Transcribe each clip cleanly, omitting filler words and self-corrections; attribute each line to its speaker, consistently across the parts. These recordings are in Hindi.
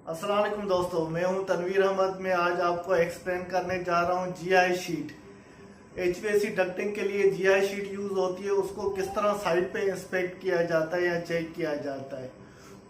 Speaker 1: अस्सलाम वालेकुम दोस्तों, मैं हूं तनवीर अहमद। मैं आज आपको एक्सप्लेन करने जा रहा हूं जीआई शीट। एचवीएसी डक्टिंग के लिए जीआई शीट यूज होती है। उसको किस तरह साइट पे इंस्पेक्ट किया जाता है या चेक किया जाता है,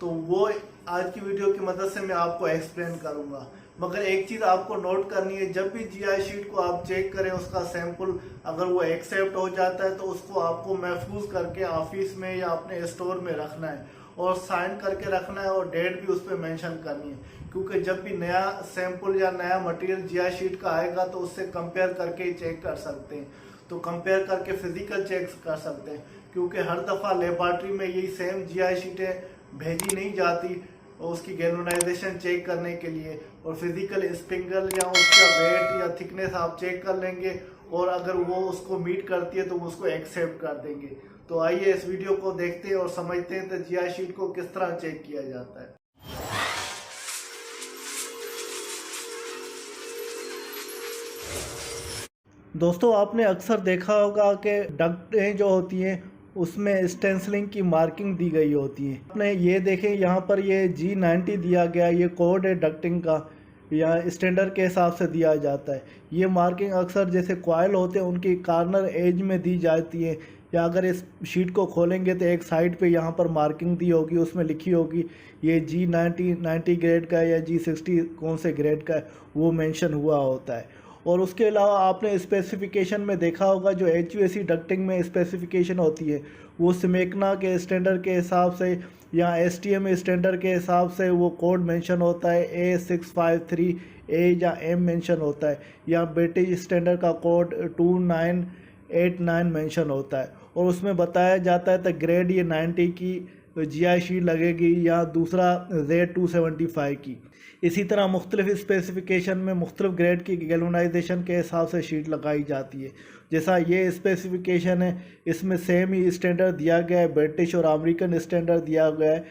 Speaker 1: तो वो आज की वीडियो की मदद से मैं आपको एक्सप्लेन करूंगा। मगर एक चीज आपको नोट करनी है, जब भी जीआई शीट को आप चेक करें, उसका सैंपल अगर वो एक्सेप्ट हो जाता है तो उसको आपको महफूज करके ऑफिस में या अपने स्टोर में रखना है और साइन करके रखना है, और डेट भी उस पर मेंशन करनी है। क्योंकि जब भी नया सैंपल या नया मटेरियल जीआई शीट का आएगा तो उससे कंपेयर करके ही चेक कर सकते हैं। तो कंपेयर करके फिजिकल चेक कर सकते हैं, क्योंकि हर दफ़ा लेबॉर्ट्री में यही सेम जीआई शीटें भेजी नहीं जाती और उसकी गैल्वेनाइजेशन चेक करने के लिए। और फिजिकल स्पिंगल या उसका वेट या थिकनेस आप चेक कर लेंगे, और अगर वो उसको मीट करती है तो वो उसको एक्सेप्ट कर देंगे। तो आइए इस वीडियो को देखते हैं और समझते हैं तो जीआई शीट को किस तरह चेक किया जाता है। दोस्तों, आपने अक्सर देखा होगा कि डक्टें जो होती हैं उसमें स्टेंसिलिंग की मार्किंग दी गई होती है। आपने ये देखें, यहाँ पर ये G90 दिया गया, ये कोड है डक्टिंग का, या स्टैंडर्ड के हिसाब से दिया जाता है। ये मार्किंग अक्सर जैसे कॉयल होते हैं उनकी कॉर्नर एज में दी जाती है, या अगर इस शीट को खोलेंगे तो एक साइड पे यहाँ पर मार्किंग दी होगी, उसमें लिखी होगी ये G90 ग्रेड का है या G60 कौन से ग्रेड का है, वो मेंशन हुआ होता है। और उसके अलावा आपने स्पेसिफिकेशन में देखा होगा, जो HVAC डक्टिंग में स्पेसिफिकेशन होती है वो सिमेकना के स्टैंडर्ड के हिसाब से या STM स्टैंडर्ड के हिसाब से वो कोड मेंशन होता है। A653A या M मेंशन होता है, या ब्रिटिश स्टैंडर्ड का कोड 2989 मेंशन होता है, और उसमें बताया जाता है तो ग्रेड ये 90 की जीआई शीट लगेगी या दूसरा Z275 की। इसी तरह मुख्तलिफ स्पेसिफिकेशन में मुख्तलिफ ग्रेड की गैल्वेनाइजेशन के हिसाब से शीट लगाई जाती है। जैसा ये स्पेसिफिकेशन है, इसमें सेम ही स्टैंडर्ड दिया गया है, ब्रिटिश और अमेरिकन स्टैंडर्ड दिया गया है।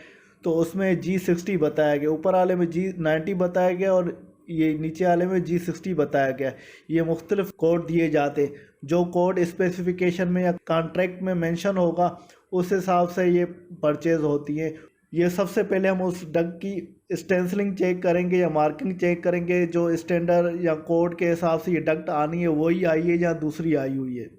Speaker 1: तो उसमें G60 बताया गया, ऊपर वाले में G90 बताया गया और ये नीचे वाले में G60 बताया गया। ये मुख्तलिफ कोड दिए जाते हैं, जो कोड स्पेसिफिकेशन में या कॉन्ट्रैक्ट में मेंशन होगा उस हिसाब से ये परचेज होती है। ये सबसे पहले हम उस डग की स्टेंसिलिंग चेक करेंगे या मार्किंग चेक करेंगे, जो स्टैंडर्ड या कोड के हिसाब से ये डक्ट आनी है वही आई है या दूसरी आई हुई है।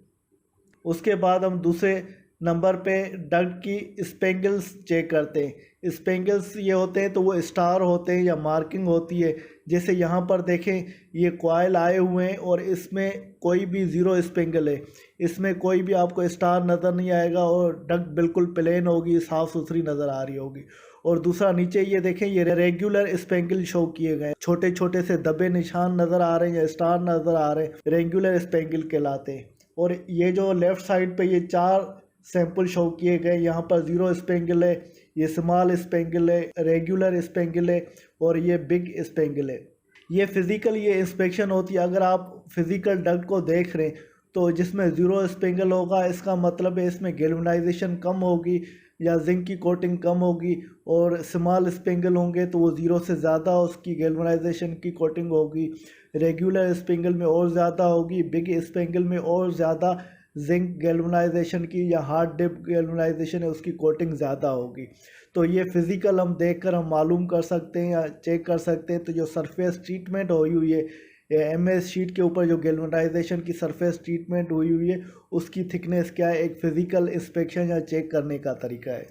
Speaker 1: उसके बाद हम दूसरे नंबर पे डक्ट की स्पेंगल्स चेक करते हैं। स्पेंगल्स ये होते हैं तो वो स्टार होते हैं या मार्किंग होती है। जैसे यहाँ पर देखें, ये कॉयल आए हुए हैं और इसमें कोई भी ज़ीरो स्पेंगल है, इसमें कोई भी आपको स्टार नज़र नहीं आएगा और डक्ट बिल्कुल प्लेन होगी, साफ़ सुथरी नज़र आ रही होगी। और दूसरा नीचे ये देखें, ये रेगुलर स्पेंगल शो किए गए, छोटे छोटे से दबे निशान नज़र आ रहे हैं या स्टार नज़र आ रहे हैं, रेगुलर स्पेंगल कहलाते हैं। और ये जो लेफ़्ट साइड पे ये 4 सैंपल शो किए गए, यहाँ पर ज़ीरो स्पेंगल है, ये स्मॉल स्पेंगल है, रेगुलर स्पेंगल है और ये बिग स्पेंगल है। ये फिज़िकल ये इंस्पेक्शन होती है। अगर आप फिज़िकल डक्ट को देख रहे हैं तो जिसमें ज़ीरो स्पेंगल होगा, इसका मतलब है इसमें गैल्वेनाइजेशन कम होगी या जिंक की कोटिंग कम होगी, और स्मॉल स्पेंगल होंगे तो वो ज़ीरो से ज़्यादा उसकी गैल्वेनाइजेशन की कोटिंग होगी, रेगुलर स्पेंगल में और ज़्यादा होगी, बिग स्पेंगल में और ज़्यादा जिंक गैल्वेनाइजेशन की या हार्ड डिप गैल्वेनाइजेशन है उसकी कोटिंग ज़्यादा होगी। तो ये फिज़िकल हम देखकर हम मालूम कर सकते हैं या चेक कर सकते हैं। तो जो सरफेस ट्रीटमेंट हुई हुई है MS शीट के ऊपर, जो गैल्वेनाइजेशन की सरफेस ट्रीटमेंट हुई हुई है, उसकी थिकनेस क्या है, एक फ़िज़िकल इंस्पेक्शन या चेक करने का तरीका है।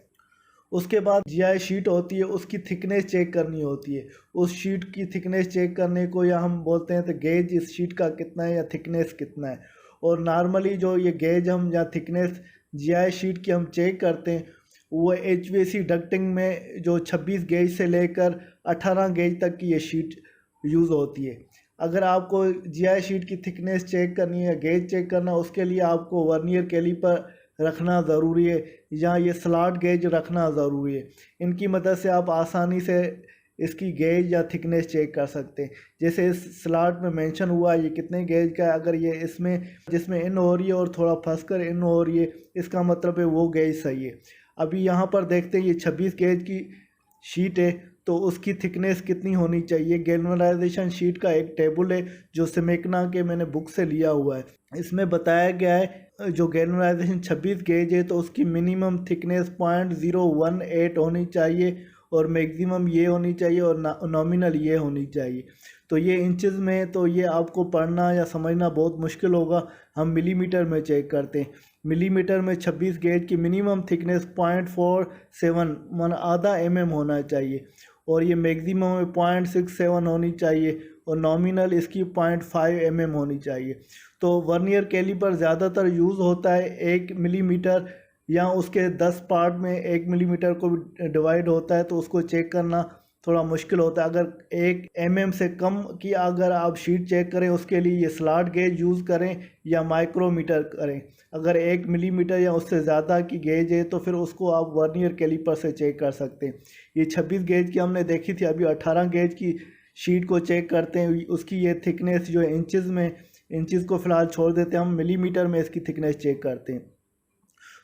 Speaker 1: उसके बाद जीआई शीट होती है, उसकी थिकनेस चेक करनी होती है। उस शीट की थिकनेस चेक करने को या हम बोलते हैं तो गेज इस शीट का कितना है या थिकनेस कितना है। और नॉर्मली जो ये गेज हम या थिकनेस जीआई शीट की हम चेक करते हैं, वो HVAC डक्टिंग में जो 26 गेज से लेकर 18 गेज तक की ये शीट यूज़ होती है। अगर आपको जीआई शीट की थिकनेस चेक करनी है, गेज चेक करना, उसके लिए आपको वर्नियर कैलिपर रखना ज़रूरी है, या ये स्लॉट गेज रखना ज़रूरी है। इनकी मदद से आप आसानी से इसकी गेज या थिकनेस चेक कर सकते हैं। जैसे इस स्लॉट में मेंशन हुआ है ये कितने गेज का है, अगर ये इसमें जिसमें इन हो रही है और थोड़ा फंस कर इन हो रही है, इसका मतलब है वो गेज सही है। अभी यहाँ पर देखते हैं ये 26 गेज की शीट है, तो उसकी थिकनेस कितनी होनी चाहिए। गैल्वेनाइजेशन शीट का एक टेबल है जो सिमेकना के मैंने बुक से लिया हुआ है। इसमें बताया गया है जो गैल्वेनाइजेशन 26 गेज है तो उसकी मिनिमम थिकनेस 0.018 होनी चाहिए, और मैक्सिमम ये होनी चाहिए और नॉमिनल ये होनी चाहिए। तो ये इंचज़ में तो ये आपको पढ़ना या समझना बहुत मुश्किल होगा। हम मिलीमीटर में चेक करते हैं। मिलीमीटर में 26 गेज की मिनिमम थिकनेस 0.47 मन आधा होना चाहिए और ये मैक्सिमम में 0.67 होनी चाहिए और नॉमिनल इसकी 0.5 होनी चाहिए। तो वर्नियर कैलिपर ज़्यादातर यूज़ होता है 1 मिलीमीटर या उसके 10 पार्ट में 1 मिलीमीटर को डिवाइड होता है, तो उसको चेक करना थोड़ा मुश्किल होता है। अगर 1 से कम की अगर आप शीट चेक करें उसके लिए ये स्लॉट गेज यूज़ करें या माइक्रोमीटर करें। अगर 1 मिलीमीटर या उससे ज़्यादा की गेज है तो फिर उसको आप वर्नियर कैलिपर से चेक कर सकते हैं। ये 26 गेज की हमने देखी थी, अभी 18 गेज की शीट को चेक करते हैं। उसकी ये थिकनेस जो है इंचज़ को फ़िलहाल छोड़ देते हैं, हम मिलीमीटर में इसकी थिकनेस चेक करते हैं।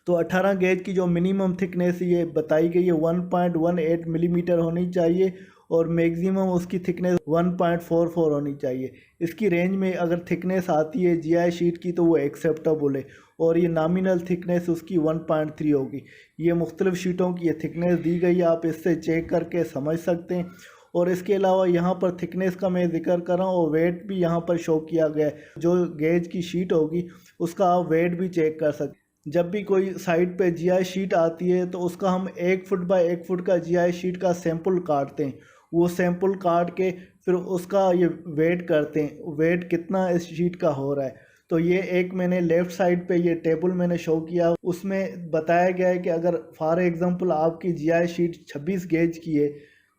Speaker 1: तो 18 गेज की जो मिनिमम थिकनेस ये बताई गई है 1.18 मिलीमीटर होनी चाहिए और मैक्सिमम उसकी थिकनेस 1.44 होनी चाहिए। इसकी रेंज में अगर थिकनेस आती है जीआई शीट की तो वो एक्सेप्टेबल है और ये नॉमिनल थिकनेस उसकी 1.3 होगी। ये मुख्तलिफ़ शीटों की ये थिकनेस दी गई है, आप इससे चेक करके समझ सकते हैं। और इसके अलावा यहाँ पर थिकनेस का मैं जिक्र कर रहा हूँ और वेट भी यहाँ पर शो किया गया है। जो गेज की शीट होगी उसका आप वेट भी चेक कर सकते हैं। जब भी कोई साइट पे जीआई शीट आती है तो उसका हम 1 फुट बाय 1 फुट का जीआई शीट का सैंपल काटते हैं। वो सैंपल काट के फिर उसका ये वेट करते हैं, वेट कितना इस शीट का हो रहा है। तो ये एक मैंने लेफ़्ट साइड पे ये टेबल मैंने शो किया, उसमें बताया गया है कि अगर फॉर एग्ज़ाम्पल आपकी जीआई शीट 26 गेज की है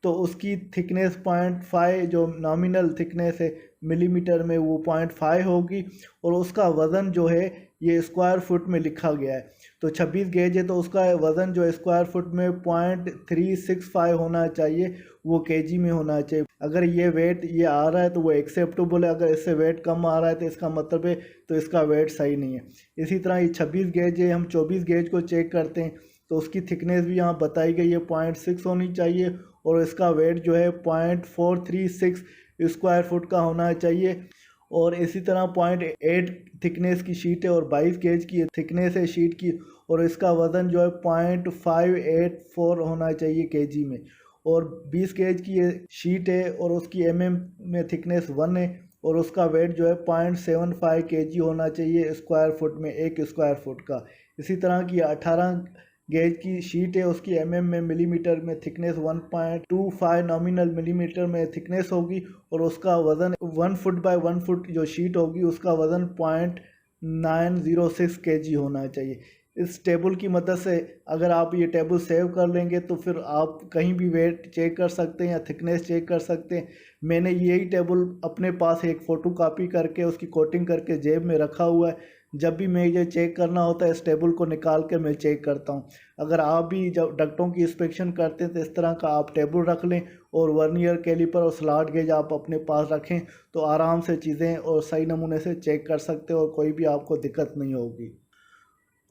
Speaker 1: तो उसकी थिकनेस 0.5 जो नॉमिनल थिकनेस है मिलीमीटर में वो 0.5 होगी और उसका वज़न जो है ये स्क्वायर फुट में लिखा गया है। तो 26 गेज है तो उसका वज़न जो स्क्वायर फुट में 0.365 होना चाहिए, वो केजी में होना चाहिए। अगर ये वेट ये आ रहा है तो वो एक्सेप्टेबल है, अगर इससे वेट कम आ रहा है तो इसका मतलब है तो इसका वेट सही नहीं है। इसी तरह ये 26 गेज है, हम 24 गेज को चेक करते हैं तो उसकी थिकनेस भी यहाँ बताई गई है 0.6 होनी चाहिए और इसका वेट जो है 0.436 स्क्वायर फुट का होना चाहिए। और इसी तरह 0.8 थिकनेस की शीट है और 22 गेज की थिकनेस है शीट की और इसका वज़न जो है 0.584 होना चाहिए केजी में। और 20 गेज की ये शीट है और उसकी में थिकनेस 1 है और उसका वेट जो है 0.75 केजी होना चाहिए स्क्वायर फुट में, 1 स्क्वायर फुट का। इसी तरह की 18 गेज की शीट है, उसकी में मिलीमीटर में थिकनेस 1.25 नॉमिनल मिलीमीटर में थिकनेस होगी और उसका वज़न 1 फुट बाय 1 फुट जो शीट होगी उसका वज़न 0.906 केजी होना चाहिए। इस टेबल की मदद से अगर आप ये टेबल सेव कर लेंगे तो फिर आप कहीं भी वेट चेक कर सकते हैं या थिकनेस चेक कर सकते हैं। मैंने यही टेबल अपने पास एक फ़ोटो कापी करके उसकी कोटिंग करके जेब में रखा हुआ है। जब भी मैं ये चेक करना होता है इस टेबल को निकाल के मैं चेक करता हूँ। अगर आप भी जब डक्टों की इंस्पेक्शन करते हैं तो इस तरह का आप टेबल रख लें और वर्नियर कैलिपर और स्लॉट गेज आप अपने पास रखें तो आराम से चीज़ें और सही नमूने से चेक कर सकते हो और कोई भी आपको दिक्कत नहीं होगी।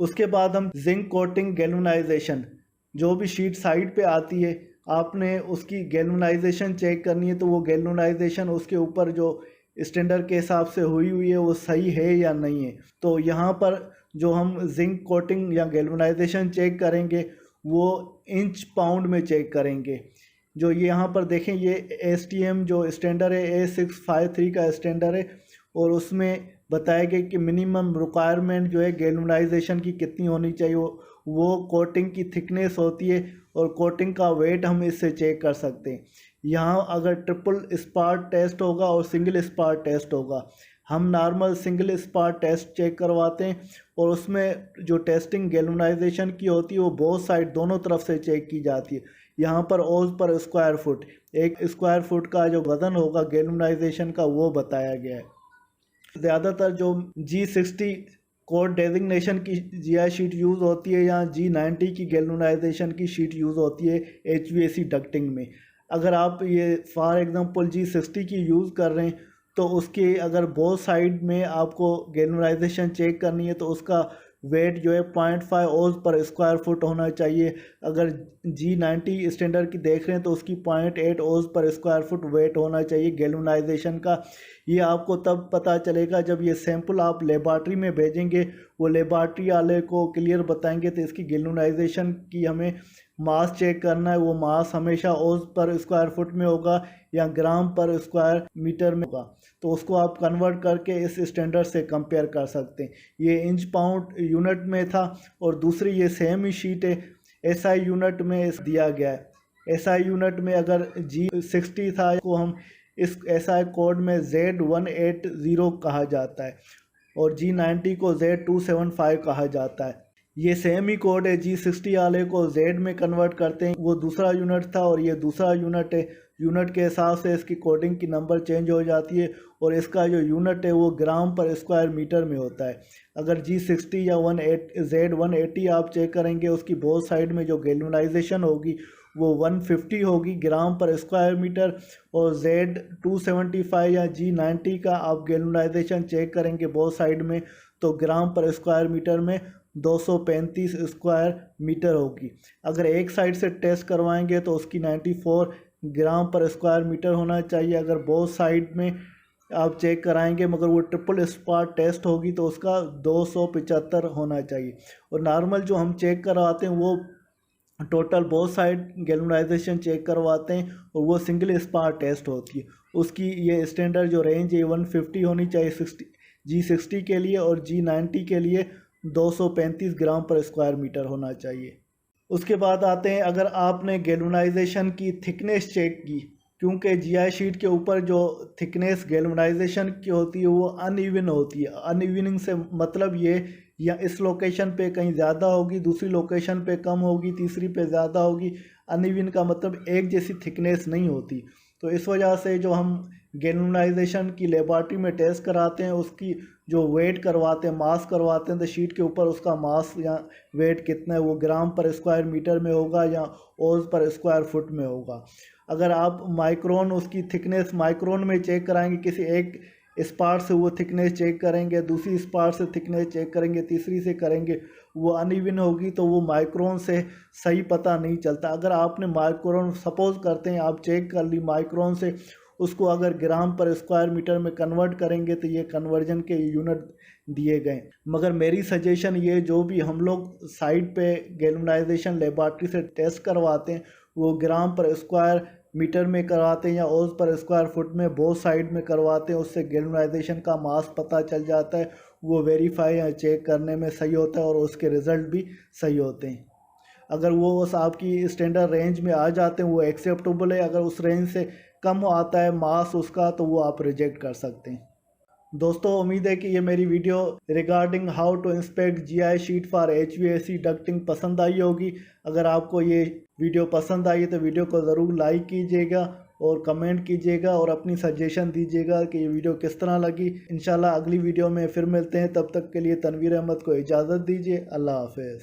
Speaker 1: उसके बाद हम जिंक कोटिंग गैल्वेनाइजेशन, जो भी शीट साइड पे आती है आपने उसकी गैल्वेनाइजेशन चेक करनी है तो वो गैल्वेनाइजेशन उसके ऊपर जो स्टैंडर्ड के हिसाब से हुई है वो सही है या नहीं है। तो यहाँ पर जो हम जिंक कोटिंग या गैल्वेनाइजेशन चेक करेंगे वो इंच पाउंड में चेक करेंगे। जो ये यहाँ पर देखें ये STM जो स्टैंडर्ड है A653 का स्टैंडर्ड है और उसमें बताया गया कि मिनिमम रिक्वायरमेंट जो है गैल्वेनाइजेशन की कितनी होनी चाहिए, वो कोटिंग की थिकनेस होती है और कोटिंग का वेट हम इससे चेक कर सकते हैं। यहाँ अगर ट्रिपल स्पार्ट टेस्ट होगा और सिंगल स्पार्ट टेस्ट होगा, हम नॉर्मल सिंगल स्पार्ट टेस्ट चेक करवाते हैं और उसमें जो टेस्टिंग गैल्वेनाइजेशन की होती है वो बोथ साइड दोनों तरफ से चेक की जाती है। यहाँ पर ओज पर स्क्वायर फुट, 1 स्क्वायर फुट का जो वज़न होगा गैल्वेनाइजेशन का वो बताया गया है। ज़्यादातर जो G60 कोड डेजिग्नेशन की जीआई शीट यूज़ होती है या G90 की गैल्वेनाइजेशन की शीट यूज़ होती है HVAC डक्टिंग में। अगर आप ये फॉर एग्ज़ाम्पल G60 की यूज़ कर रहे हैं तो उसके अगर बोथ साइड में आपको गैल्वेनाइजेशन चेक करनी है तो उसका वेट जो है 0.5 ओज पर स्क्वायर फुट होना चाहिए। अगर G90 स्टैंडर्ड की देख रहे हैं तो उसकी 0.8 ओज पर स्क्वायर फुट वेट होना चाहिए गैल्वेनाइजेशन का। ये आपको तब पता चलेगा जब ये सैंपल आप लेबॉर्ट्री में भेजेंगे, वो लेबॉर्ट्री वाले को क्लियर बताएंगे तो इसकी गैल्वेनाइजेशन की हमें मास चेक करना है, वो मास हमेशा ओज पर स्क्वायर फुट में होगा या ग्राम पर स्क्वायर मीटर में होगा। तो उसको आप कन्वर्ट करके इस स्टैंडर्ड से कंपेयर कर सकते हैं। ये इंच पाउंड यूनिट में था और दूसरी ये सेम ही शीट है एसआई यूनिट में दिया गया है। एसआई यूनिट में अगर G60 था को हम इस एसआई कोड में Z180 कहा जाता है और G90 को Z275 कहा जाता है। ये सेम ही कोड है, G60 वाले को Z में कन्वर्ट करते हैं, वो दूसरा यूनिट था और ये दूसरा यूनिट है। यूनिट के हिसाब से इसकी कोडिंग की नंबर चेंज हो जाती है और इसका जो यूनिट है वो ग्राम पर स्क्वायर मीटर में होता है। अगर G60 या Z180 आप चेक करेंगे, उसकी बोथ साइड में जो गैल्वेनाइजेशन होगी वो 150 होगी ग्राम पर स्क्वायर मीटर, और Z275 या G90 का आप गैल्वेनाइजेशन चेक करेंगे बोथ साइड में तो ग्राम पर स्क्वायर मीटर में 235 स्क्वायर मीटर होगी। अगर एक साइड से टेस्ट करवाएंगे तो उसकी 94 ग्राम पर स्क्वायर मीटर होना चाहिए। अगर बोथ साइड में आप चेक कराएंगे मगर वो ट्रिपल स्पॉट टेस्ट होगी तो उसका 275 होना चाहिए। और नॉर्मल जो हम चेक करवाते हैं वो total both side galvanization check करवाते हैं और वो सिंगल स्पॉट टेस्ट होती है। उसकी ये स्टैंडर्ड जो रेंज है 150 होनी चाहिए G60 के लिए और G90 के लिए 235 ग्राम पर स्क्वायर मीटर होना चाहिए। उसके बाद आते हैं, अगर आपने गैल्वेनाइजेशन की थिकनेस चेक की, क्योंकि जीआई शीट के ऊपर जो थिकनेस गैल्वेनाइजेशन की होती है वो अनइवन होती है। अनइवनिंग से मतलब ये या इस लोकेशन पे कहीं ज़्यादा होगी, दूसरी लोकेशन पे कम होगी, तीसरी पे ज़्यादा होगी। अनइवन का मतलब एक जैसी थिकनेस नहीं होती। तो इस वजह से जो हम गैल्वेनाइजेशन की लेबॉर्ट्री में टेस्ट कराते हैं उसकी जो वेट करवाते हैं, मास करवाते हैं, तो शीट के ऊपर उसका मास या वेट कितना है वो ग्राम पर स्क्वायर मीटर में होगा या ओज पर स्क्वायर फुट में होगा। अगर आप माइक्रोन उसकी थिकनेस माइक्रोन में चेक कराएंगे, किसी एक स्पार्ट से वो थिकनेस चेक करेंगे, दूसरी स्पार्ट से थिकनेस चेक करेंगे, तीसरी से करेंगे, वो अनइवन होगी तो वो माइक्रोन से सही पता नहीं चलता। अगर आपने माइक्रोन सपोज करते हैं आप चेक कर ली माइक्रोन से, उसको अगर ग्राम पर स्क्वायर मीटर में कन्वर्ट करेंगे तो ये कन्वर्जन के यूनिट दिए गए। मगर मेरी सजेशन ये, जो भी हम लोग साइड पे गैल्वेनाइजेशन लेबॉर्ट्री से टेस्ट करवाते हैं वो ग्राम पर स्क्वायर मीटर में करवाते हैं या ओज पर स्क्वायर फुट में बोथ साइड में करवाते हैं, उससे गैल्वेनाइजेशन का मास पता चल जाता है। वो वेरीफाई या चेक करने में सही होता है और उसके रिज़ल्ट भी सही होते हैं। अगर वो उस आपकी स्टैंडर्ड रेंज में आ जाते हैं वो एक्सेप्टेबल है। अगर उस रेंज से कम आता है मास उसका तो वो आप रिजेक्ट कर सकते हैं। दोस्तों, उम्मीद है कि ये मेरी video regarding how to inspect GI sheet for HVAC ducting पसंद आई होगी। अगर आपको ये वीडियो पसंद आई तो वीडियो को ज़रूर लाइक कीजिएगा और कमेंट कीजिएगा और अपनी सजेशन दीजिएगा कि ये वीडियो किस तरह लगी। इंशाल्लाह अगली वीडियो में फिर मिलते हैं, तब तक के लिए तनवीर अहमद को इजाज़त दीजिए। अल्लाह हाफ़िज़।